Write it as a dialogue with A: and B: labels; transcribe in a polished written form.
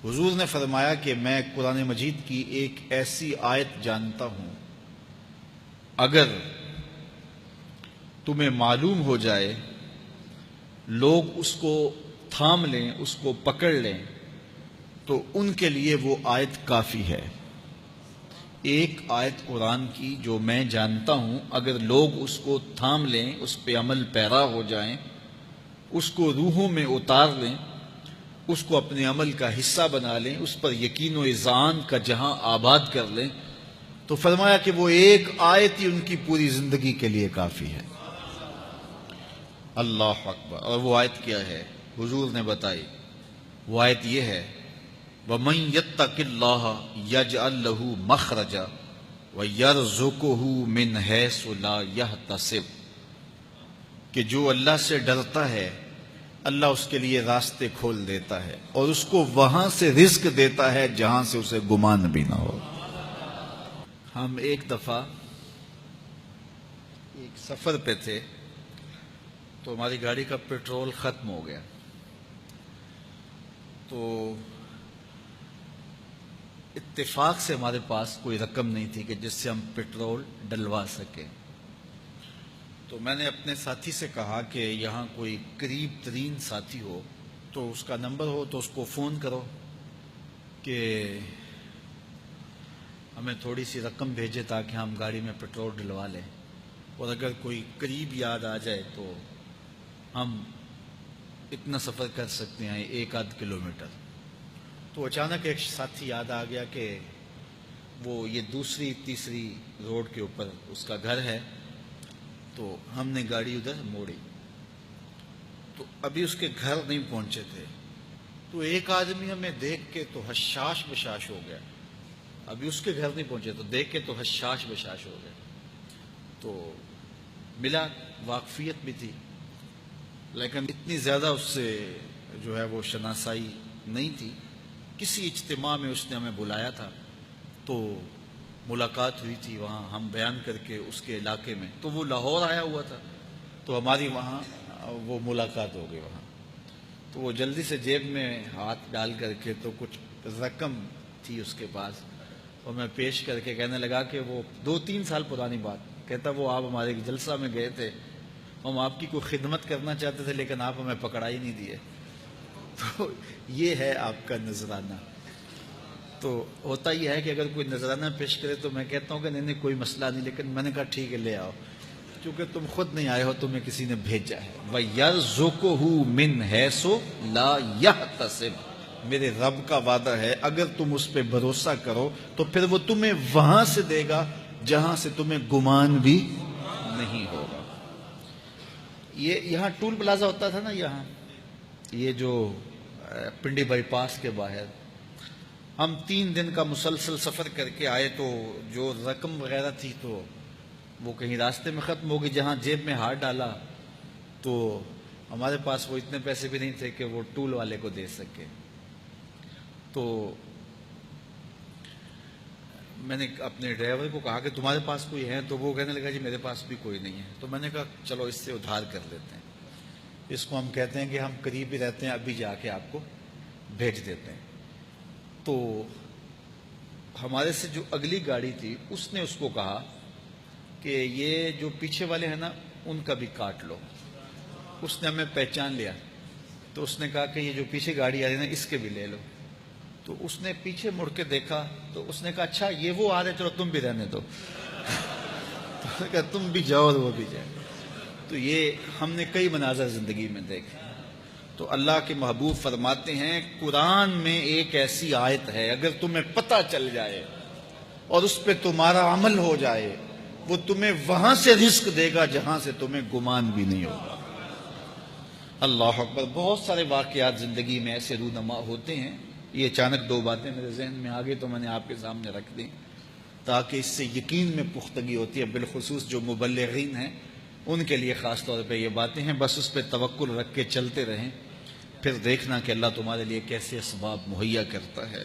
A: حضور نے فرمایا کہ میں قرآن مجید کی ایک ایسی آیت جانتا ہوں، اگر تمہیں معلوم ہو جائے، لوگ اس کو تھام لیں، اس کو پکڑ لیں، تو ان کے لیے وہ آیت کافی ہے۔ ایک آیت قرآن کی جو میں جانتا ہوں، اگر لوگ اس کو تھام لیں، اس پہ عمل پیرا ہو جائیں، اس کو روحوں میں اتار لیں، اس کو اپنے عمل کا حصہ بنا لیں، اس پر یقین و اذعان کا جہاں آباد کر لیں، تو فرمایا کہ وہ ایک آیت ہی ان کی پوری زندگی کے لیے کافی ہے۔ اللہ اکبر۔ اور وہ آیت کیا ہے؟ حضور نے بتائی، وہ آیت یہ ہے، وَمَن يَتَّقِ اللَّهَ يَجْعَل لَّهُ مَخْرَجًا وَيَرْزُقْهُ مِنْ حَيْثُ لَا يَحْتَسِبُ، کہ جو اللہ سے ڈرتا ہے، اللہ اس کے لیے راستے کھول دیتا ہے اور اس کو وہاں سے رزق دیتا ہے جہاں سے اسے گمان بھی نہ ہو۔ ہم ایک دفعہ ایک سفر پہ تھے، تو ہماری گاڑی کا پیٹرول ختم ہو گیا، تو اتفاق سے ہمارے پاس کوئی رقم نہیں تھی کہ جس سے ہم پیٹرول ڈلوا سکیں۔ تو میں نے اپنے ساتھی سے کہا کہ یہاں کوئی قریب ترین ساتھی ہو تو اس کا نمبر ہو تو اس کو فون کرو کہ ہمیں تھوڑی سی رقم بھیجے تاکہ ہم گاڑی میں پیٹرول ڈلوا لیں، اور اگر کوئی قریب یاد آ جائے تو ہم اتنا سفر کر سکتے ہیں، 1-8 کلومیٹر۔ تو اچانک ایک ساتھی یاد آ گیا کہ وہ یہ دوسری تیسری روڈ کے اوپر اس کا گھر ہے، تو ہم نے گاڑی ادھر موڑی، تو ابھی اس کے گھر نہیں پہنچے تھے، تو ایک آدمی ہمیں دیکھ کے تو حشاش بشاش ہو گیا، ابھی اس کے گھر نہیں پہنچے تو دیکھ کے تو حشاش بشاش ہو گیا۔ تو ملا، واقفیت بھی تھی، لیکن اتنی زیادہ اس سے جو ہے وہ شناسائی نہیں تھی۔ کسی اجتماع میں اس نے ہمیں بلایا تھا، تو ملاقات ہوئی تھی وہاں، ہم بیان کر کے اس کے علاقے میں، تو وہ لاہور آیا ہوا تھا، تو ہماری وہاں وہ ملاقات ہو گئی وہاں۔ تو وہ جلدی سے جیب میں ہاتھ ڈال کر کے تو کچھ رقم تھی اس کے پاس، اور میں پیش کر کے کہنے لگا کہ وہ 2-3 سال پرانی بات، کہتا وہ آپ ہمارے ایک جلسہ میں گئے تھے، ہم آپ کی کوئی خدمت کرنا چاہتے تھے لیکن آپ ہمیں پکڑا ہی نہیں دیے۔ تو یہ ہے آپ کا نذرانہ۔ تو ہوتا یہ ہے کہ اگر کوئی نذرانہ پیش کرے تو میں کہتا ہوں کہ نہیں کوئی مسئلہ نہیں، لیکن میں نے کہا ٹھیک ہے لے آؤ، کیونکہ تم خود نہیں آئے ہو، تمہیں کسی نے بھیجا ہے۔ وَيَرْزُقُهُ مِنْ حَيْثُ لَا يَحْتَسِبُ، میرے رب کا وعدہ ہے اگر تم اس پہ بھروسہ کرو تو پھر وہ تمہیں وہاں سے دے گا جہاں سے تمہیں گمان بھی نہیں ہوگا۔ یہ یہاں ٹول پلازا ہوتا تھا نا، یہاں یہ جو پنڈی بائی پاس کے باہر، ہم 3 دن کا مسلسل سفر کر کے آئے، تو جو رقم وغیرہ تھی تو وہ کہیں راستے میں ختم ہو گئی، جہاں جیب میں ہاتھ ڈالا تو ہمارے پاس وہ اتنے پیسے بھی نہیں تھے کہ وہ ٹول والے کو دے سکے۔ تو میں نے اپنے ڈرائیور کو کہا کہ تمہارے پاس کوئی ہے، تو وہ کہنے لگا جی میرے پاس بھی کوئی نہیں ہے۔ تو میں نے کہا چلو اس سے ادھار کر لیتے ہیں، اس کو ہم کہتے ہیں کہ ہم قریب ہی رہتے ہیں، ابھی جا کے آپ کو بھیج دیتے ہیں۔ تو ہمارے سے جو اگلی گاڑی تھی اس نے اس کو کہا کہ یہ جو پیچھے والے ہیں نا ان کا بھی کاٹ لو۔ اس نے ہمیں پہچان لیا، تو اس نے کہا کہ یہ جو پیچھے گاڑی آ رہی ہے نا اس کے بھی لے لو۔ تو اس نے پیچھے مڑ کے دیکھا تو اس نے کہا اچھا یہ وہ آ رہے، چلو تم بھی رہنے دو۔ تو اس نے کہا تم بھی جاؤ اور وہ بھی جائے۔ تو یہ ہم نے کئی مناظر زندگی میں دیکھے۔ تو اللہ کے محبوب فرماتے ہیں قرآن میں ایک ایسی آیت ہے، اگر تمہیں پتہ چل جائے اور اس پہ تمہارا عمل ہو جائے، وہ تمہیں وہاں سے رزق دے گا جہاں سے تمہیں گمان بھی نہیں ہوگا۔ اللہ اکبر۔ بہت سارے واقعات زندگی میں ایسے رونما ہوتے ہیں۔ یہ اچانک 2 باتیں میرے ذہن میں آ گئی تو میں نے آپ کے سامنے رکھ دی، تاکہ اس سے یقین میں پختگی ہوتی ہے، بالخصوص جو مبلغین ہیں ان کے لیے خاص طور پہ یہ باتیں ہیں۔ بس اس پہ توکل رکھ کے چلتے رہیں، پھر دیکھنا کہ اللہ تمہارے لیے کیسے اسباب مہیا کرتا ہے۔